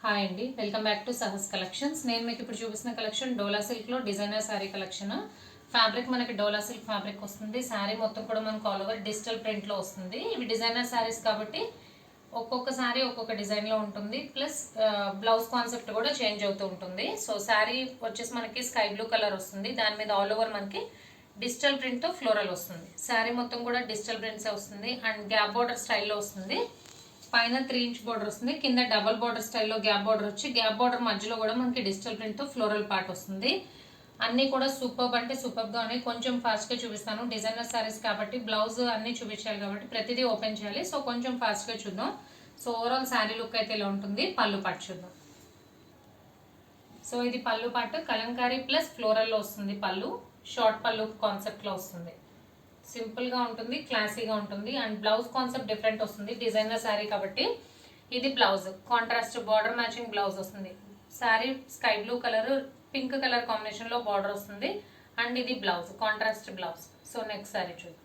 Hi అండి, welcome back to Sahas collections. నేను మీకు ఇప్పుడు చూపిస్తున్న కలెక్షన్ డోలా సిల్క్ లో డిజైనర్ శారీ కలెక్షన్. ఫ్యాబ్రిక్ మనకి డోలా సిల్క్ ఫ్యాబ్రిక్ వస్తుంది. శారీ మొత్తం కూడా మనకు ఆల్ ఓవర్ డిజిటల్ ప్రింట్ లో వస్తుంది. ఇవి డిజైనర్ శారీస్ కాబట్టి ఒక్కొక్క శారీ ఒక్కొక్క డిజైన్ లో ఉంటుంది. ప్లస్ బ్లౌజ్ కాన్సెప్ట్ కూడా చేంజ్ అవుతూ ఉంటుంది. సో శారీ వచ్చేసి మనకి స్కై బ్లూ కలర్ వస్తుంది. దాని మీద ఆల్ ఓవర్ మనకి డిజిటల్ ప్రింట్ తో ఫ్లోరల్ వస్తుంది. శారీ మొత్తం కూడా డిజిటల్ ప్రింట్స్ వస్తుంది అండ్ గ్యాప్ బోర్డర్ స్టైల్లో వస్తుంది. పైన 3 ఇంచ్ బోర్డర్ వస్తుంది, కింద డబల్ బోర్డర్ స్టైల్లో గ్యాప్ బోర్డర్ వచ్చి గ్యాప్ బోర్డర్ మధ్యలో కూడా మనకి డిజిటల్ ప్రింట్ తో ఫ్లోరల్ పార్ట్ వస్తుంది. అన్ని కూడా సూపర్బ్ అంటే సూపర్బ్ గా ఉన్నాయి. కొంచెం ఫాస్ట్ గా చూపిస్తాను, డిజైనర్ సారీస్ కాబట్టి బ్లౌజ్ అన్ని చూపించాలి కాబట్టి ప్రతిదీ ఓపెన్ చేయాలి. సో కొంచెం ఫాస్ట్ గా చూద్దాం. సో ఓవరాల్ శారీ లుక్ అయితే ఇలా ఉంటుంది. పళ్ళు పార్ట్ చూద్దాం. సో ఇది పళ్ళు పార్ట్ కలంకారీ ప్లస్ ఫ్లోరల్ లో వస్తుంది. పళ్ళు షార్ట్ పళ్ళు కాన్సెప్ట్ లో వస్తుంది. సింపుల్ గా ఉంటుంది, క్లాసీగా ఉంటుంది అండ్ బ్లౌజ్ కాన్సెప్ట్ డిఫరెంట్ వస్తుంది. డిజైనర్ శారీ కాబట్టి ఇది blouse contrast border matching blouse వస్తుంది. Sari sky blue colour pink colour combination లో బార్డర్ వస్తుంది అండ్ ఇది blouse contrast blouse. So next sari చూద్దాం.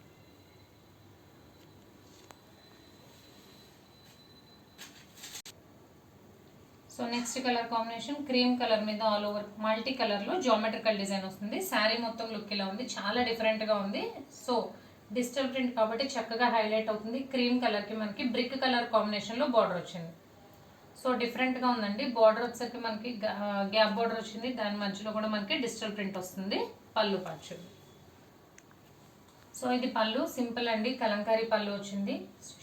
So next colour combination cream colour మీద ఆల్ ఓవర్ మల్టీ కలర్ లో జామెట్రికల్ డిజైన్ వస్తుంది. శారీ మొత్తం లుక్ ఇలా ఉంది, చాలా డిఫరెంట్ గా ఉంది. సో డిజిటల్ ప్రింట్ కాబట్టి చక్కగా హైలైట్ అవుతుంది. క్రీమ్ కలర్ కి మనకి బ్రిక్ కలర్ కాంబినేషన్ లో బార్డర్ వచ్చింది. సో డిఫరెంట్ గా ఉందండి. బార్డర్ వచ్చేసరికి మనకి గ్యాప్ బార్డర్ వచ్చింది, దాని మధ్యలో కూడా మనకి డిజిటల్ ప్రింట్ వస్తుంది. పళ్ళు పచ్చు. సో ఇది పళ్ళు సింపుల్ అండి, కలంకారీ పళ్ళు వచ్చింది,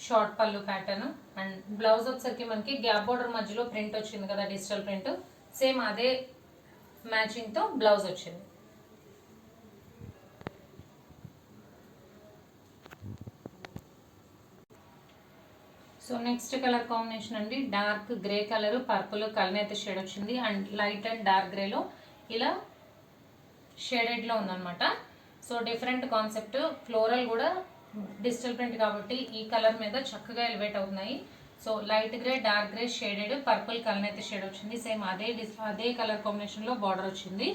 షార్ట్ పళ్ళు ప్యాటర్న్ అండ్ బ్లౌజ్ వచ్చేసరికి మనకి గ్యాప్ బోర్డర్ మధ్యలో ప్రింట్ వచ్చింది కదా డిజిటల్ ప్రింట్, సేమ్ అదే మ్యాచింగ్ తో బ్లౌజ్ వచ్చింది. సో నెక్స్ట్ కలర్ కాంబినేషన్ అండి డార్క్ గ్రే కలర్ పర్పుల్ కలనేత షేడ్ వచ్చింది అండ్ లైట్ అండ్ డార్క్ గ్రేలో ఇలా షేడెడ్ లో ఉందన్నమాట. సో డిఫరెంట్ కాన్సెప్ట్, ఫ్లోరల్ కూడా డిజిటల్ ప్రింట్ కాబట్టి ఈ కలర్ మీద చక్కగా ఎలివేట్ అవుతున్నాయి. So light grey dark grey shaded purple కలనైతే షేడ్ వచ్చింది. సేమ్ అదే కలర్ కాంబినేషన్ లో బార్డర్ వచ్చింది,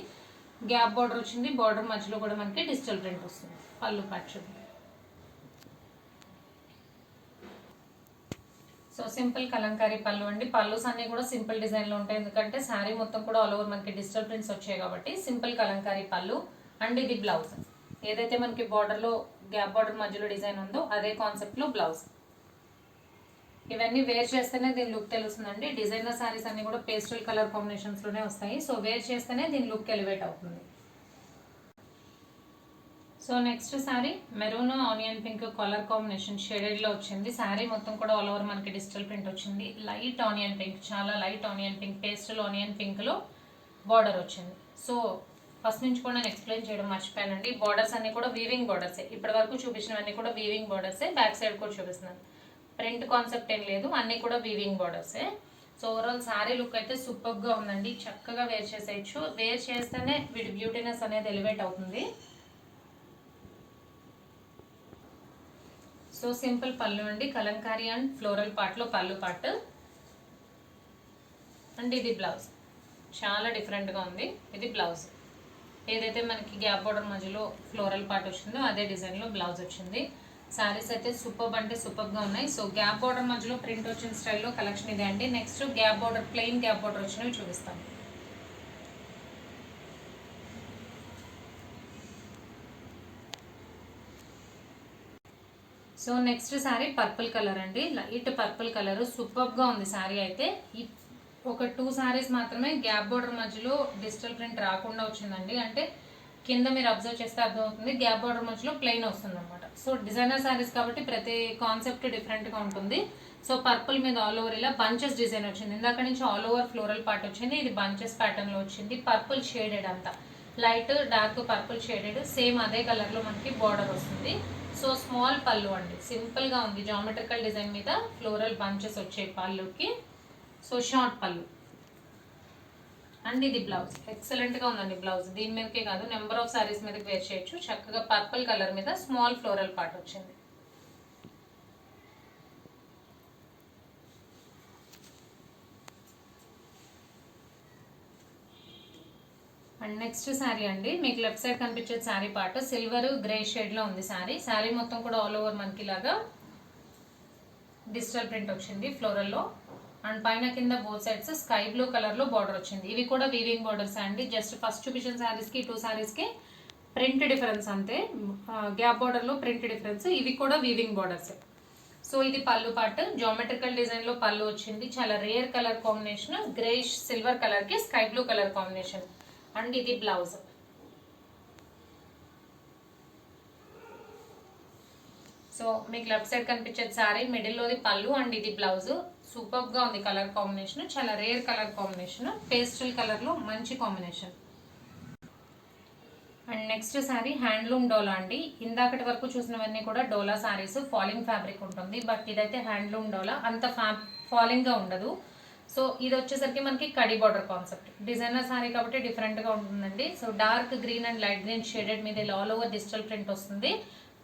గ్యాప్ బార్డర్ వచ్చింది. బార్డర్ మధ్యలో కూడా మనకి డిజిటల్ ప్రింట్ వస్తుంది. పళ్ళు పచ్చు. సో సింపుల్ కలంకారీ పళ్ళు అండి. పళ్ళుస్ అన్ని కూడా సింపుల్ డిజైన్ లో ఉంటాయి, ఎందుకంటే శారీ మొత్తం కూడా ఆల్ ఓవర్ మనకి డిజిటల్ ప్రింట్స్ వచ్చాయి కాబట్టి సింపుల్ కలంకారీ పళ్ళు అండ్ ఇది బ్లౌజ్. ఏదైతే మనకి బార్డర్ లో గ్యాప్ బార్డర్ మధ్యలో డిజైన్ ఉందో అదే కాన్సెప్ట్ లో బ్లౌజ్. ఇవన్నీ వేర్ చేస్తేనే దీని లుక్ తెలుస్తుందండి. డిజైనర్ సారీస్ అన్ని కూడా పేస్టల్ కలర్ కాంబినేషన్స్ లోనే వస్తాయి. సో వేర్ చేస్తేనే దీని లుక్ ఎలివేట్ అవుతుంది. So next sari maroon onion pink colour combination shaded లో వచ్చింది. శారీ మొత్తం కూడా ఆల్ ఓవర్ మనకి డిజిటల్ ప్రింట్ వచ్చింది. లైట్ ఆనియన్ పింక్, చాలా light onion pink, pastel onion pink లో బార్డర్ వచ్చింది. సో ఫస్ట్ నుంచి కూడా నేను ఎక్స్ప్లెయిన్ చేయడం మర్చిపోయానండి. బార్డర్స్ అన్ని కూడా వీవింగ్ బార్డర్సే, ఇప్పటి వరకు చూపించినవన్నీ కూడా వీవింగ్ బార్డర్సే. బ్యాక్ సైడ్ కూడా చూపిస్తున్నాను, ప్రింట్ కాన్సెప్ట్ ఏం లేదు, అన్ని కూడా వీవింగ్ బార్డర్సే. సో ఓవరాల్ శారీ లుక్ అయితే సూపర్ గా ఉందండి. చక్కగా వేర్ చేసేయచ్చు, వేర్ చేస్తేనే వీటి బ్యూటీనెస్ అనేది ఎలివేట్ అవుతుంది. సో సింపుల్ పళ్ళు అండి, కలంకారీ అండ్ ఫ్లోరల్ పార్ట్ లో పళ్ళు పార్ట్ అండ్ ఇది బ్లౌజ్. చాలా డిఫరెంట్ గా ఉంది. ఇది బ్లౌజ్ ఏదైతే మనకి గ్యాప్ బోర్డర్ మధ్యలో ఫ్లోరల్ పార్ట్ వచ్చిందో అదే డిజైన్ లో బ్లౌజ్ వచ్చింది. శారీస్ అయితే సూపర్ అంటే సూపర్ గా ఉన్నాయి. సో గ్యాప్ బోర్డర్ మధ్యలో ప్రింట్ వచ్చిన స్టైల్లో కలెక్షన్ ఇదే అండి. Next gap border plain gap border వచ్చినవి చూపిస్తాను. So next sari purple colour అండి, లైట్ పర్పుల్ కలర్ సూపర్ గా ఉంది. శారీ అయితే ఒక 2 శారీస్ మాత్రమే గ్యాప్ బోర్డర్ మధ్యలో డిజిటల్ ప్రింట్ రాకుండా వచ్చిందండి. అంటే కింద మీరు అబ్జర్వ్ చేస్తే అర్థమవుతుంది, గ్యాప్ బోర్డర్ మధ్యలో ప్లెయిన్ వస్తుంది అనమాట. సో డిజైనర్ శారీస్ కాబట్టి ప్రతి కాన్సెప్ట్ డిఫరెంట్ గా ఉంటుంది. సో పర్పుల్ మీద ఆల్ ఓవర్ ఇలా బంచెస్ డిజైన్ వచ్చింది. ఇందాక నుంచి ఆల్ ఓవర్ ఫ్లోరల్ పార్ట్ వచ్చింది, ఇది బంచెస్ ప్యాటర్న్ లో వచ్చింది. పర్పుల్ షేడెడ్ అంతా light dark purple shaded, same అదే కలర్ లో మనకి బార్డర్ వస్తుంది. సో స్మాల్ పళ్ళు అండి, సింపుల్ గా ఉంది. జామెట్రికల్ డిజైన్ మీద ఫ్లోరల్ బంచెస్ వచ్చే పళ్ళుకి. సో షార్ట్ పళ్ళు అండ్ ఇది బ్లౌజ్. ఎక్సలెంట్ గా ఉందండి బ్లౌజ్. దీని మీదకే కాదు నెంబర్ ఆఫ్ సారీస్ మీదకి వేర్ చేయొచ్చు. చక్కగా పర్పుల్ కలర్ మీద స్మాల్ ఫ్లోరల్ పార్ట్ వచ్చింది. అండ్ నెక్స్ట్ శారీ అండి, మీకు లెఫ్ట్ సైడ్ కనిపించే sari part silver grey shade లో ఉంది. శారీ మొత్తం కూడా ఆల్ ఓవర్ మనకి ఇలాగా డిజిటల్ ప్రింట్ వచ్చింది ఫ్లోరల్ లో అండ్ పైన కింద both sides sky blue colour లో బార్డర్ వచ్చింది. ఇవి కూడా వీవింగ్ బార్డర్స్ అండి. జస్ట్ ఫస్ట్ చూపించిన సారీస్ కి 2 సారీస్ కి ప్రింట్ డిఫరెన్స్ అంతే, గ్యాప్ బార్డర్ లో ప్రింట్ డిఫరెన్స్. ఇవి కూడా వీవింగ్ బార్డర్స్. సో ఇది పళ్ళు పార్ట్, జామెట్రికల్ డిజైన్ లో పళ్ళు వచ్చింది. చాలా rare colour combination, greyish silver colour కి sky blue colour combination. And ఇది బ్లౌజ్. సో మీకు లెఫ్ట్ సైడ్ కనిపించేది సారీ, మిడిల్ లోది పళ్ళు అండ్ ఇది బ్లౌజ్. సూపర్ గా ఉంది కలర్ కాంబినేషన్, చాలా rare colour combination, pastel colour లో మంచి combination. And next sari handloom Dola అండి. ఇందాకటి వరకు చూసినవన్నీ కూడా డోలా సారీస్, ఫాలింగ్ ఫ్యాబ్రిక్ ఉంటుంది. బట్ ఇదైతే హ్యాండ్లూమ్ డోలా, అంత ఫాలింగ్ గా ఉండదు. సో ఇది వచ్చేసరికి మనకి కడి బార్డర్ కాన్సెప్ట్, డిజైనర్ సారీ కాబట్టి డిఫరెంట్ గా ఉంటుందండి. So dark green and light green shaded మీద ఆల్ ఓవర్ డిజిటల్ ప్రింట్ వస్తుంది.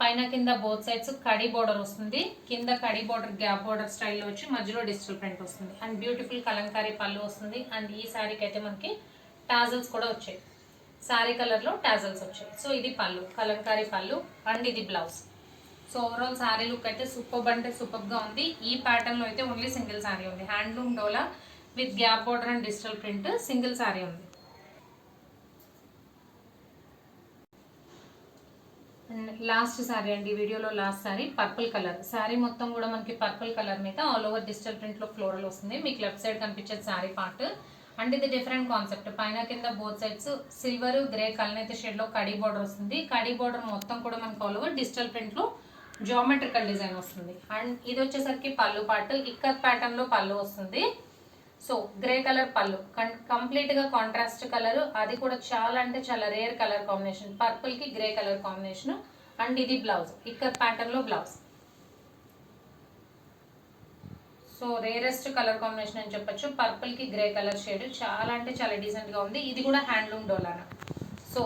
పైన కింద బోత్ సైడ్స్ కడి బార్డర్ వస్తుంది. కింద కడి బార్డర్ గ్యాప్ బార్డర్ స్టైల్లో వచ్చి మధ్యలో డిజిటల్ ప్రింట్ వస్తుంది. అండ్ బ్యూటిఫుల్ కలంకారీ పళ్ళు వస్తుంది. అండ్ ఈ సారీకి అయితే మనకి టాజల్స్ కూడా వచ్చాయి, సారీ కలర్ లో టాజల్స్ వచ్చాయి. సో ఇది పళ్ళు, కలంకారీ పళ్ళు అండ్ ఇది blouse. So overall sorry look అయితే సూపర్ అంటే సూపర్ గా ఉంది. ఈ ప్యాటర్న్ లో అయితే ఓన్లీ సింగిల్ సారీ ఉంది, handloom dola with gap border and digital print single sorry ఉంది. అండ్ లాస్ట్ సారీ అండి, వీడియోలో last sorry purple colour. Sorry మొత్తం కూడా మనకి పర్పుల్ కలర్ మీద ఆల్ ఓవర్ డిజిటల్ ప్రింట్ లో ఫ్లోరల్ వస్తుంది. మీకు లెఫ్ట్ సైడ్ కనిపించేది సారీ పార్ట్. అండ్ ఇది డిఫరెంట్ కాన్సెప్ట్, పైన కింద బోత్ సైడ్స్ సిల్వర్ గ్రే కల్నేత షేడ్ లో కడీ బార్డర్ వస్తుంది. కడీ బార్డర్ మొత్తం కూడా మనకు ఆల్ ఓవర్ డిజిటల్ ప్రింట్ లో జామెట్రికల్ డిజైన్ వస్తుంది. అండ్ ఇది వచ్చేసరికి పళ్ళు పార్ట్, ఇక్కత్ ప్యాటర్న్ లో పళ్ళు వస్తుంది. సో గ్రే కలర్ పళ్ళు, కంప్లీట్ గా కాంట్రాస్ట్ కలర్, అది కూడా చాలా అంటే చాలా రేర్ కలర్ కాంబినేషన్, పర్పుల్ కి గ్రే కలర్ కాంబినేషన్. అండ్ ఇది బ్లౌజ్, ఇక్కత్ ప్యాటర్న్ లో blouse. So rarest colour combination అని చెప్పొచ్చు, పర్పుల్ కి గ్రే కలర్ షేడ్, చాలా అంటే చాలా డీసెంట్ గా ఉంది. ఇది కూడా హ్యాండ్లూమ్ డోలానా. సో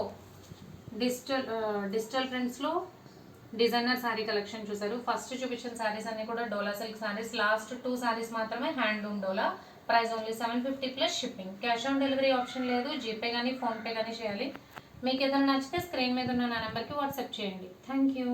డిజిటల్ ప్రింట్స్ లో డిజైనర్ సారీ కలెక్షన్ చూసారు. ఫస్ట్ చూపించిన సారీస్ అన్ని కూడా డోలా సిల్క్ సారీస్, లాస్ట్ 2 సారీస్ మాత్రమే handloom dola. Price only 750 plus shipping. Cash on delivery option లేదు, జీపే కానీ ఫోన్పే కానీ చేయాలి. మీకు ఏదైనా నచ్చితే స్క్రీన్ మీద ఉన్న నా నెంబర్కి వాట్సాప్ చేయండి. Thank you.